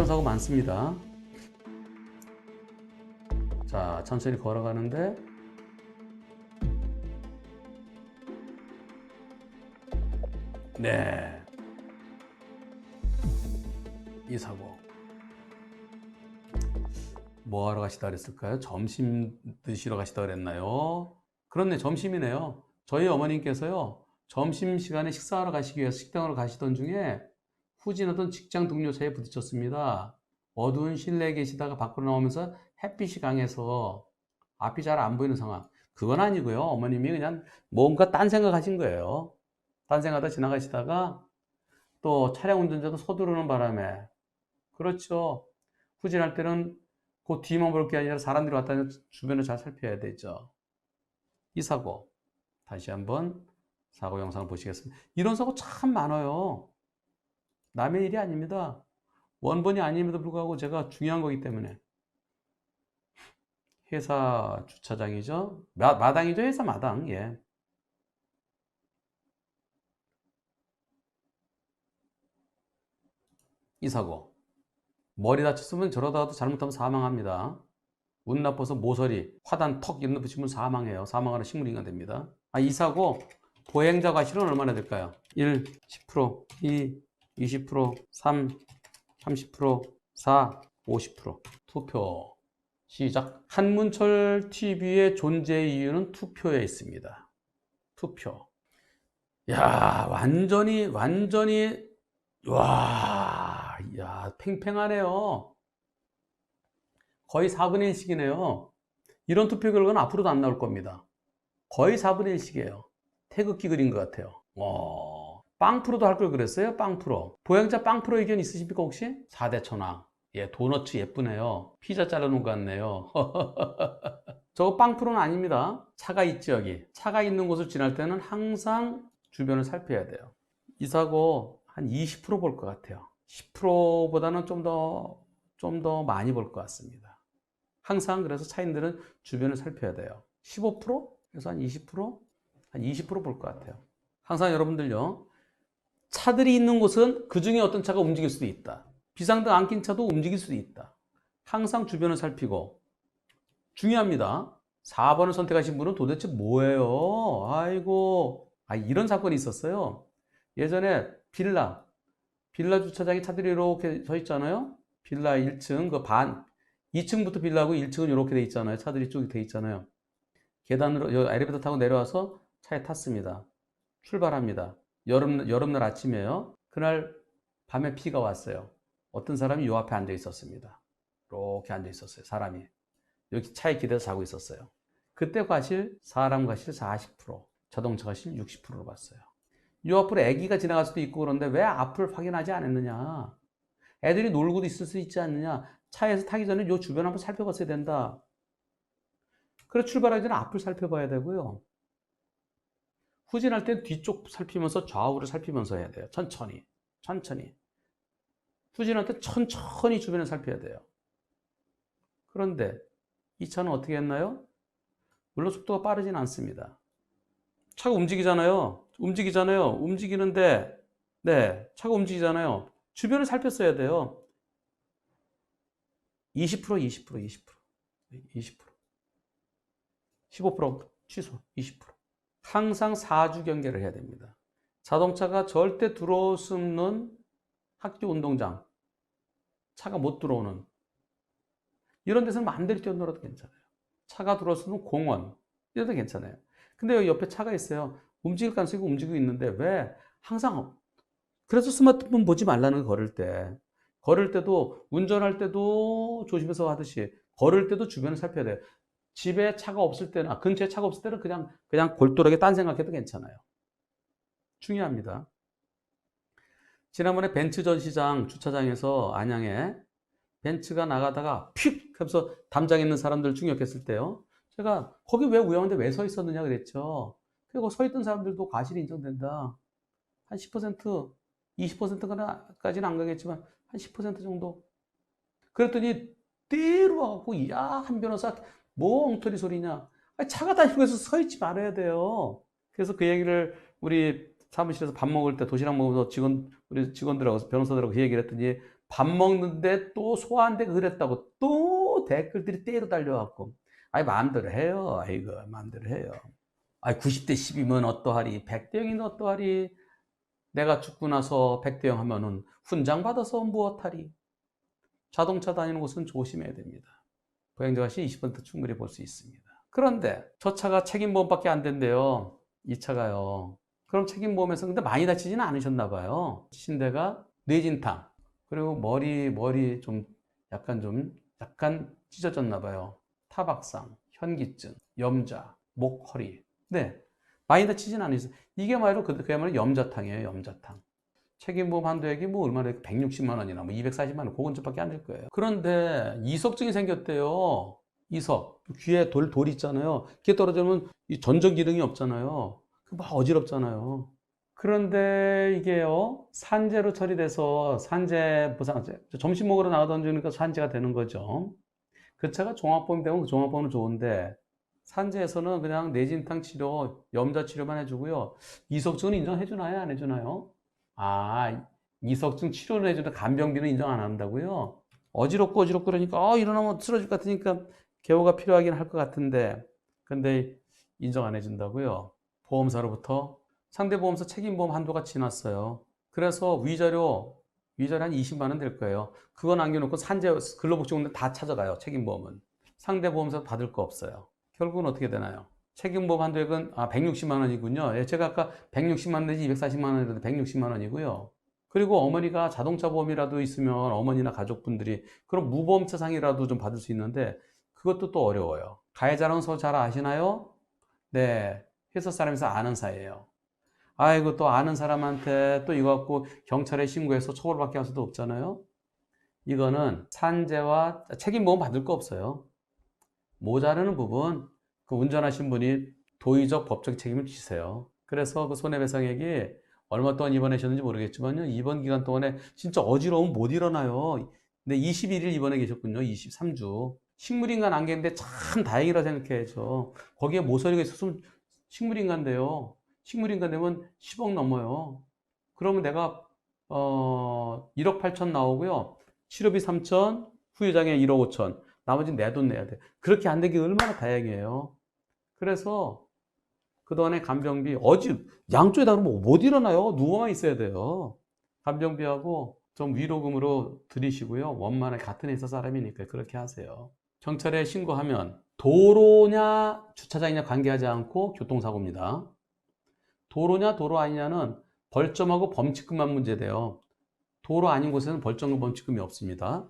이런 사고 많습니다. 자, 천천히 걸어가는데 네, 이 사고 뭐 하러 가시다 그랬을까요? 점심 드시러 가시다 그랬나요? 그렇네, 점심이네요. 저희 어머님께서요, 점심시간에 식사하러 가시기 위해서 식당으로 가시던 중에 후진하던 직장 동료 차에 부딪혔습니다. 어두운 실내에 계시다가 밖으로 나오면서 햇빛이 강해서 앞이 잘 안 보이는 상황. 그건 아니고요. 어머님이 그냥 뭔가 딴 생각하신 거예요. 딴 생각하다 지나가시다가 또 차량 운전자도 서두르는 바람에, 그렇죠. 후진할 때는 그 뒤만 볼 게 아니라 사람들이 왔다는 주변을 잘 살펴야 되죠. 이 사고 다시 한번 사고 영상을 보시겠습니다. 이런 사고 참 많아요. 남의 일이 아닙니다. 원본이 아님에도 불구하고 제가 중요한 거기 때문에. 회사 주차장이죠. 마당이죠. 회사 마당. 예. 이 사고. 머리 다쳤으면 저러다가도 잘못하면 사망합니다. 운 나빠서 모서리, 화단 턱 이런 데 붙이면 사망해요. 사망하는 식물인간 됩니다. 이 사고 보행자 과실은 얼마나 될까요? 1, 10%, 2, 20%, 3, 30%, 4, 50%. 투표 시작. 한문철 TV의 존재 이유는 투표에 있습니다. 투표. 야, 완전히 와, 야, 팽팽하네요. 거의 4분의 1씩이네요. 이런 투표 결과는 앞으로도 안 나올 겁니다. 거의 4분의 1씩이에요. 태극기 그린 것 같아요. 빵프로도 할 걸 그랬어요? 빵프로. 보행자 빵프로 의견 있으십니까, 혹시? 4대 천왕. 예, 도너츠 예쁘네요. 피자 잘라놓은 것 같네요. 저거 빵프로는 아닙니다. 차가 있지, 여기. 차가 있는 곳을 지날 때는 항상 주변을 살펴야 돼요. 이 사고 한 20% 볼 것 같아요. 10%보다는 좀 더 많이 볼 것 같습니다. 항상 그래서 차인들은 주변을 살펴야 돼요. 15%에서 한 20%? 한 20%볼 것 같아요. 항상 여러분들요, 차들이 있는 곳은 그 중에 어떤 차가 움직일 수도 있다. 비상등 안 낀 차도 움직일 수도 있다. 항상 주변을 살피고, 중요합니다. 4번을 선택하신 분은 도대체 뭐예요? 아이고, 이런 사건이 있었어요. 예전에 빌라 주차장에 차들이 이렇게 서 있잖아요. 빌라 1층, 2층부터 빌라고 1층은 이렇게 돼 있잖아요. 차들이 쭉 돼 있잖아요. 계단으로, 엘리베이터 타고 내려와서 차에 탔습니다. 출발합니다. 여름날 아침이에요. 그날 밤에 비가 왔어요. 어떤 사람이 요 앞에 앉아 있었습니다. 이렇게 앉아 있었어요. 사람이. 여기 차에 기대서 자고 있었어요. 그때 사람 과실 40%, 자동차 과실 60%로 봤어요. 요 앞으로 아기가 지나갈 수도 있고 그런데 왜 앞을 확인하지 않았느냐? 애들이 놀고도 있을 수 있지 않느냐? 차에서 타기 전에 요 주변 한번 살펴봤어야 된다. 그래, 출발하기 전에 앞을 살펴봐야 되고요. 후진할 때 뒤쪽 살피면서 좌우를 살피면서 해야 돼요. 천천히. 후진할 때 천천히 주변을 살펴야 돼요. 그런데 이 차는 어떻게 했나요? 물론 속도가 빠르진 않습니다. 차가 움직이잖아요. 움직이는데, 네, 차가 움직이잖아요. 주변을 살폈어야 돼요. 20%. 15% 취소, 20%. 항상 사주 경계를 해야 됩니다. 자동차가 절대 들어올 수 없는 학교 운동장, 차가 못 들어오는 이런 데서는 마음대로 뛰어놀아도 괜찮아요. 차가 들어올 수 있는 공원, 이래도 괜찮아요. 근데 여기 옆에 차가 있어요. 움직일 가능성이 움직이고 있는데 왜 항상, 그래서 스마트폰 보지 말라는 거, 걸을 때도 운전할 때도 조심해서 하듯이 걸을 때도 주변을 살펴야 돼요. 집에 차가 없을 때나 근처에 차가 없을 때는 그냥 골똘하게 딴 생각해도 괜찮아요. 중요합니다. 지난번에 벤츠 전시장 주차장에서 안양에 벤츠가 나가다가 픽 하면서 담장에 있는 사람들 충격했을 때요. 제가 거기 왜 위험한데 왜 서 있었느냐 그랬죠. 그리고 서 있던 사람들도 과실이 인정된다. 한 10%, 20%까지는 안 가겠지만 한 10% 정도. 그랬더니 때로 와갖고, 야, 한 변호사 뭐 엉터리 소리냐. 차가 다니고 해서 서 있지 말아야 돼요. 그래서 그 얘기를 우리 사무실에서 밥 먹을 때 도시락 먹으면서 우리 직원들하고 변호사들하고 그 얘기를 했더니 밥 먹는데 또 소화한데 그랬다고 또 댓글들이 때로 달려갖고. 아이, 마음대로 해요. 아이고, 마음대로 해요. 아이, 90대 10이면 어떠하리, 100대 0이면 어떠하리, 내가 죽고 나서 100대 0 하면은 훈장 받아서 무엇하리. 자동차 다니는 곳은 조심해야 됩니다. 보행자 시 20% 충분히 볼 수 있습니다. 그런데 저 차가 책임보험밖에 안 된대요. 이 차가요. 그럼 책임보험에서 근데 많이 다치지는 않으셨나 봐요. 신대가 뇌진탕, 그리고 머리 약간 찢어졌나 봐요. 타박상, 현기증, 염좌, 목, 허리. 네, 많이 다치진 않으셨어요. 이게 그야말로 염자탕이에요. 염자탕. 책임보험 한도액이 뭐 얼마나 160만 원이나 뭐 240만 원, 그 근처밖에 안 될 거예요. 그런데 이석증이 생겼대요. 이석. 귀에 돌 있잖아요. 귀에 떨어지면 이 전정 기능이 없잖아요. 막 어지럽잖아요. 그런데 이게요, 산재로 처리돼서 산재 보상제, 점심 먹으러 나가던 중이니까 산재가 되는 거죠. 그 차가 종합보험이 되면 그 종합보험은 좋은데, 산재에서는 그냥 뇌진탕 치료, 염좌 치료만 해주고요. 이석증은 인정해주나요? 안 해주나요? 아, 이석증 치료는 해주는데 간병비는 인정 안 한다고요? 어지럽고 그러니까, 일어나면 쓰러질 것 같으니까 개호가 필요하긴 할 것 같은데, 근데 인정 안 해준다고요? 보험사로부터 상대보험사 책임보험 한도가 지났어요. 그래서 위자료 한 20만 원 될 거예요. 그거 남겨놓고 산재, 근로복지공단 다 찾아가요. 책임보험은. 상대보험사 받을 거 없어요. 결국은 어떻게 되나요? 책임보험 한도액은 160만 원이군요. 예, 제가 아까 160만 원 내지 240만 원이라도 160만 원이고요. 그리고 어머니가 자동차 보험이라도 있으면 어머니나 가족분들이 그럼 무보험차상이라도 좀 받을 수 있는데 그것도 또 어려워요. 가해자랑은 서로 잘 아시나요? 네, 회사 사람에서 아는 사이예요. 아이고, 또 아는 사람한테 또 이거 갖고 경찰에 신고해서 처벌받게 할 수도 없잖아요. 이거는 산재와 책임보험 받을 거 없어요. 모자르는 부분, 그 운전하신 분이 도의적 법적 책임을 지세요. 그래서 그 손해배상액이 얼마 동안 입원하셨는지 모르겠지만요. 입원 기간 동안에 진짜 어지러우면 못 일어나요. 근데 21일 입원해 계셨군요. 23주. 식물인간 안개인데 참 다행이라 생각해야죠. 거기에 모서리가 있었으면 식물인간인데요. 식물인간 되면 10억 넘어요. 그러면 내가 1억 8천 나오고요. 치료비 3천, 후유장애 1억 5천. 나머지는 내 돈 내야 돼. 그렇게 안 되기 얼마나 다행이에요. 그래서 그동안에 간병비, 양쪽에다 그러면 못 일어나요. 누워만 있어야 돼요. 간병비하고 좀 위로금으로 드리시고요. 원만하게 같은 회사 사람이니까 그렇게 하세요. 경찰에 신고하면 도로냐 주차장이냐 관계하지 않고 교통사고입니다. 도로냐 도로 아니냐는 벌점하고 범칙금만 문제돼요. 도로 아닌 곳에는 벌점과 범칙금이 없습니다.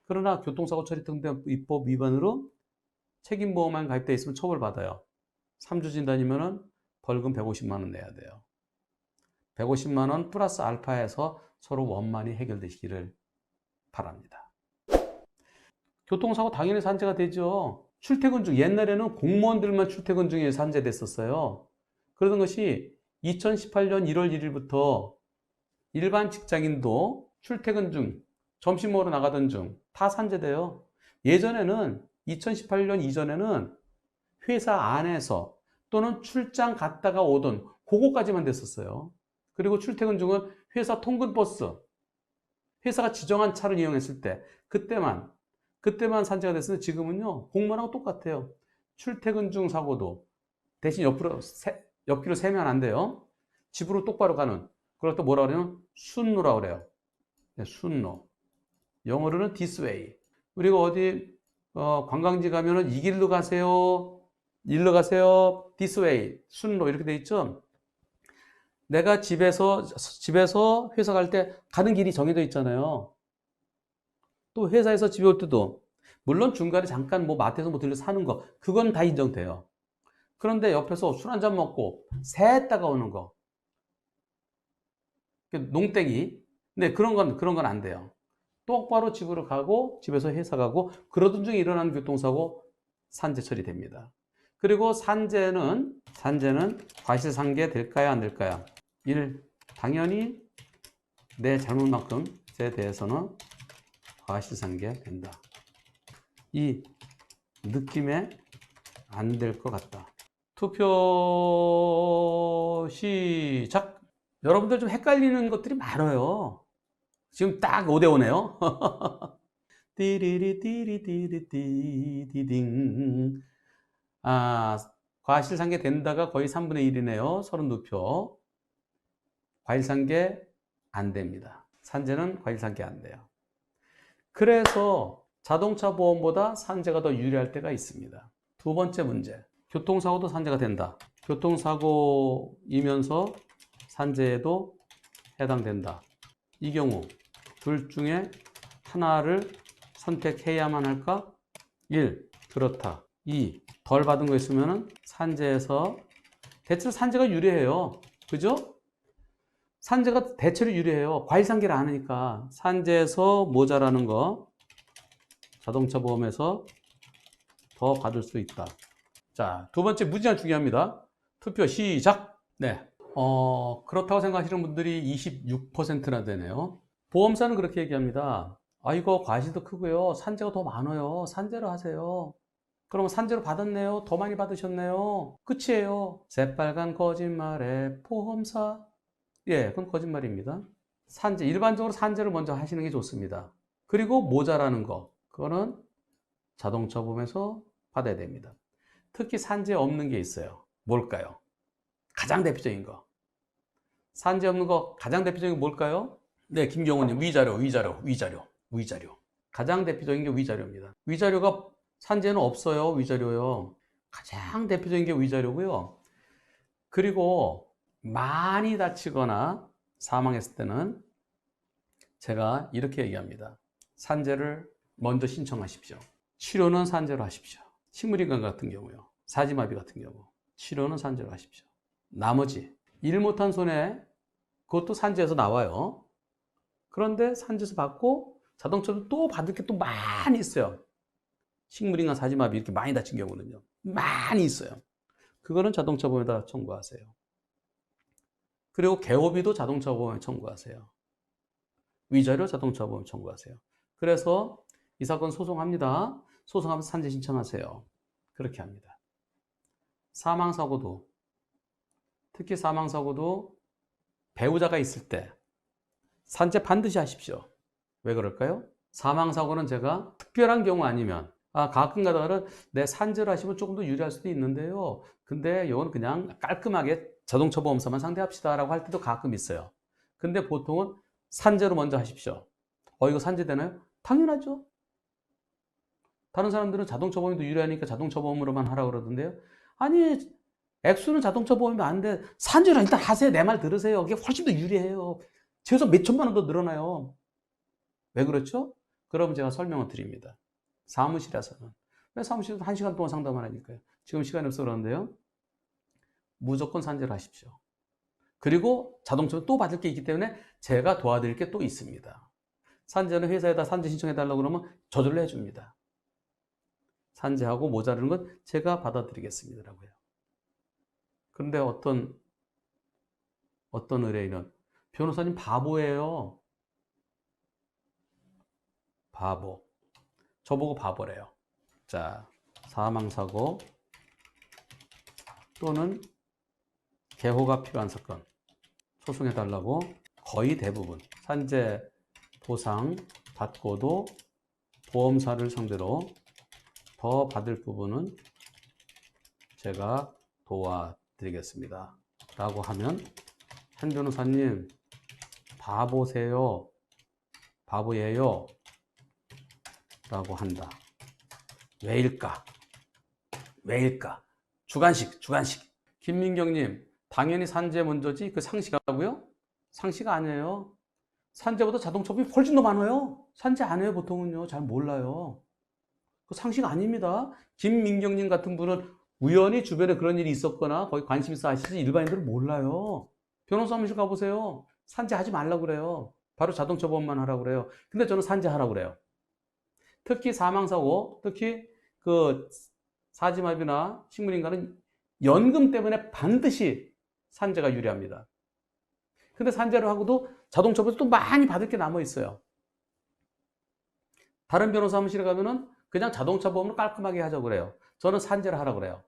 그러나 교통사고 처리 등등 입법 위반으로 책임보험만 가입되어 있으면 처벌받아요. 3주 진단이면 벌금 150만 원 내야 돼요. 150만 원 플러스 알파해서 서로 원만히 해결되시기를 바랍니다. 교통사고 당연히 산재가 되죠. 출퇴근 중, 옛날에는 공무원들만 출퇴근 중에 산재됐었어요. 그러던 것이 2018년 1월 1일부터 일반 직장인도 출퇴근 중, 점심 먹으러 나가던 중 다 산재돼요. 예전에는 2018년 이전에는 회사 안에서 또는 출장 갔다가 오던 그거까지만 됐었어요. 그리고 출퇴근 중은 회사 통근버스, 회사가 지정한 차를 이용했을 때 그때만 산재가 됐으면 지금은요 공무원하고 똑같아요. 출퇴근 중 사고도 대신 옆길로 세면 안 돼요. 집으로 똑바로 가는, 그걸 또 뭐라 그래요? 순로라 그래요. 네, 순로. 영어로는 this way. 우리가 어디 관광지 가면은 이 길로 가세요, 일로 가세요, this way, 순로 이렇게 돼 있죠. 내가 집에서 회사 갈 때 가는 길이 정해져 있잖아요. 또 회사에서 집에 올 때도 물론 중간에 잠깐 뭐 마트에서 뭐 들려 사는 거 그건 다 인정돼요. 그런데 옆에서 술 한잔 먹고 새다가 오는 거, 농땡이. 근데 그런 건 안 돼요. 똑바로 집으로 가고 집에서 회사 가고 그러던 중에 일어나는 교통사고 산재 처리됩니다. 그리고 산재는 과실상계 될까요, 안 될까요? 1. 당연히 내 잘못만큼에 대해서는 과실상계 된다. 2. 느낌에 안 될 것 같다. 투표 시작. 여러분들 좀 헷갈리는 것들이 많아요. 지금 딱 5대5네요. 띠리리띠리띠리띠디딩. 아, 과실상계 된다가 거의 3분의 1이네요. 32표. 과실상계 안 됩니다. 산재는 과실상계 안 돼요. 그래서 자동차 보험보다 산재가 더 유리할 때가 있습니다. 두 번째 문제. 교통사고도 산재가 된다. 교통사고이면서 산재에도 해당된다. 이 경우 둘 중에 하나를 선택해야만 할까? 1. 그렇다. 2. 덜 받은 거 있으면 산재에서 대체로 산재가 유리해요. 그죠? 산재가 대체로 유리해요. 과실상계를 안 하니까. 산재에서 모자라는 거 자동차 보험에서 더 받을 수 있다. 자, 두 번째 무지한 중요합니다. 투표 시작. 네. 그렇다고 생각하시는 분들이 26%나 되네요. 보험사는 그렇게 얘기합니다. 아, 이거 과실도 크고요. 산재가 더 많아요. 산재로 하세요. 그럼 산재로 받았네요. 더 많이 받으셨네요. 끝이에요. 새빨간 거짓말의 보험사. 예, 그건 거짓말입니다. 산재, 일반적으로 산재를 먼저 하시는 게 좋습니다. 그리고 모자라는 거, 그거는 자동차 보험에서 받아야 됩니다. 특히 산재 없는 게 있어요. 뭘까요? 가장 대표적인 거. 산재 없는 거 가장 대표적인 게 뭘까요? 네, 김경호님, 위자료. 가장 대표적인 게 위자료입니다. 위자료가 산재는 없어요. 위자료요. 가장 대표적인 게 위자료고요. 그리고 많이 다치거나 사망했을 때는 제가 이렇게 얘기합니다. 산재를 먼저 신청하십시오. 치료는 산재로 하십시오. 식물인간 같은 경우요. 사지마비 같은 경우. 치료는 산재로 하십시오. 나머지 일 못한 손해 그것도 산재에서 나와요. 그런데 산재에서 받고 자동차도 또 받을 게 또 많이 있어요. 식물인간 사지마비 이렇게 많이 다친 경우는요. 많이 있어요. 그거는 자동차 보험에다 청구하세요. 그리고 개호비도 자동차 보험에 청구하세요. 위자료 자동차 보험 청구하세요. 그래서 이 사건 소송합니다. 소송하면서 산재 신청하세요. 그렇게 합니다. 사망사고도, 특히 사망사고도 배우자가 있을 때 산재 반드시 하십시오. 왜 그럴까요? 사망사고는 제가 특별한 경우 아니면 가끔 가다가 내 산재를 하시면 조금 더 유리할 수도 있는데요. 근데 이건 그냥 깔끔하게 자동차 보험사만 상대합시다 라고 할 때도 가끔 있어요. 근데 보통은 산재로 먼저 하십시오. 이거 산재 되나요? 당연하죠. 다른 사람들은 자동차 보험도 유리하니까 자동차 보험으로만 하라고 그러던데요. 아니, 액수는 자동차 보험이 안 돼. 산재로 일단 하세요. 내 말 들으세요. 그게 훨씬 더 유리해요. 최소 몇 천만 원 더 늘어나요. 왜 그렇죠? 그럼 제가 설명을 드립니다. 사무실에서는. 왜 사무실에서 1시간 동안 상담을 하니까요. 지금 시간이 없어 그러는데요. 무조건 산재를 하십시오. 그리고 자동차도 또 받을 게 있기 때문에 제가 도와드릴 게 또 있습니다. 산재는 회사에다 산재 신청해달라고 그러면 저절로 해줍니다. 산재하고 모자르는 건 제가 받아드리겠습니다라고요. 그런데 어떤 의뢰인은 변호사님 바보예요. 바보. 저보고 바보래요. 자, 사망사고 또는 개호가 필요한 사건 소송해달라고 거의 대부분 산재 보상 받고도 보험사를 상대로 더 받을 부분은 제가 도와드리겠습니다. 라고 하면 한 변호사님 바보세요. 바보예요. 라고 한다. 왜일까? 주관식. 김민경님, 당연히 산재 먼저지 그 상식하고요? 상식 아니에요. 산재보다 자동차 보험이 훨씬 더 많아요. 산재 안 해요, 보통은요. 잘 몰라요. 그 상식 아닙니다. 김민경님 같은 분은 우연히 주변에 그런 일이 있었거나 거기 관심 있어 하시지 일반인들은 몰라요. 변호사 사무실 가보세요. 산재 하지 말라고 그래요. 바로 자동차 보험만 하라고 그래요. 근데 저는 산재 하라고 그래요. 특히 사망사고, 특히 그 사지마비나 식물인간은 연금 때문에 반드시 산재가 유리합니다. 근데 산재를 하고도 자동차 보험에서 또 많이 받을 게 남아 있어요. 다른 변호사 사무실에 가면은 그냥 자동차 보험을 깔끔하게 하자고 그래요. 저는 산재를 하라고 그래요.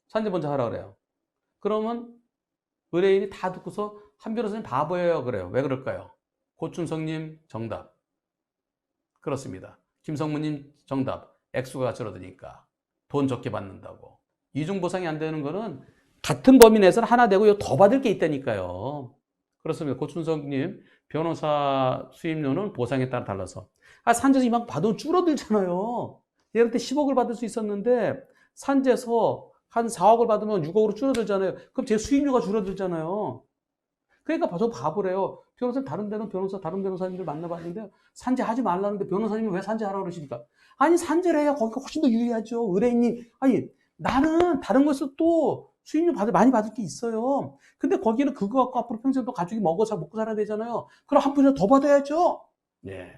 산재 먼저 하라고 그래요. 그러면 의뢰인이 다 듣고서 한 변호사님 바보예요 그래요. 왜 그럴까요? 고춘성님 정답. 그렇습니다. 김성무님 정답. 액수가 줄어드니까 돈 적게 받는다고. 이중보상이 안 되는 거는 같은 범위 내에서는 하나 되고 더 받을 게 있다니까요. 그렇습니다. 고춘성님 변호사 수임료는 보상에 따라 달라서. 산재에서 이만큼 받으면 줄어들잖아요. 예를 들어 10억을 받을 수 있었는데 산재에서 한 4억을 받으면 6억으로 줄어들잖아요. 그럼 제 수임료가 줄어들잖아요. 그러니까 저 바보래요. 변호사 다른 데는 다른 변호사님들 만나봤는데 산재하지 말라는데 변호사님이 왜 산재하라고 그러십니까? 아니 산재를 해야 거기가 훨씬 더 유리하죠. 의뢰인님, 아니 나는 다른 곳에서 또 수임료 많이 받을 게 있어요. 근데 거기는 그거 갖고 앞으로 평생 또 가족이 먹고 살아야 되잖아요. 그럼 한 푼이라도 더 받아야죠. 예,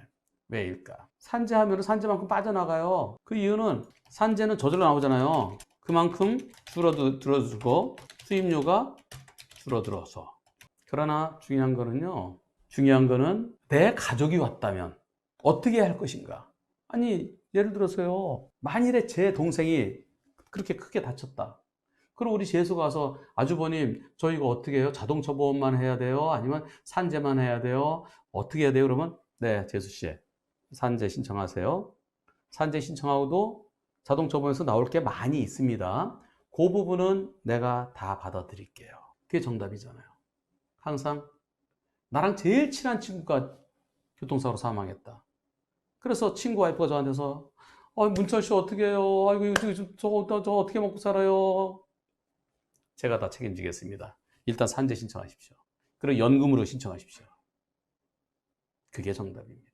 왜일까? 산재하면 산재만큼 빠져나가요. 그 이유는 산재는 저절로 나오잖아요. 그만큼 줄어들고 수임료가 줄어들어서. 그러나 중요한 거는 내 가족이 왔다면 어떻게 할 것인가? 아니, 예를 들어서요. 만일에 제 동생이 그렇게 크게 다쳤다. 그럼 우리 재수가 와서 아주버님, 저 이거 어떻게 해요? 자동차 보험만 해야 돼요? 아니면 산재만 해야 돼요? 어떻게 해야 돼요? 그러면 네, 재수 씨. 산재 신청하세요. 산재 신청하고도 자동차 보험에서 나올 게 많이 있습니다. 그 부분은 내가 다 받아드릴게요. 그게 정답이잖아요. 항상 나랑 제일 친한 친구가 교통사고로 사망했다. 그래서 친구 와이프가 저한테서 문철 씨 어떻게 해요? 아이고 저 어떻게 먹고 살아요? 제가 다 책임지겠습니다. 일단 산재 신청하십시오. 그리고 연금으로 신청하십시오. 그게 정답입니다.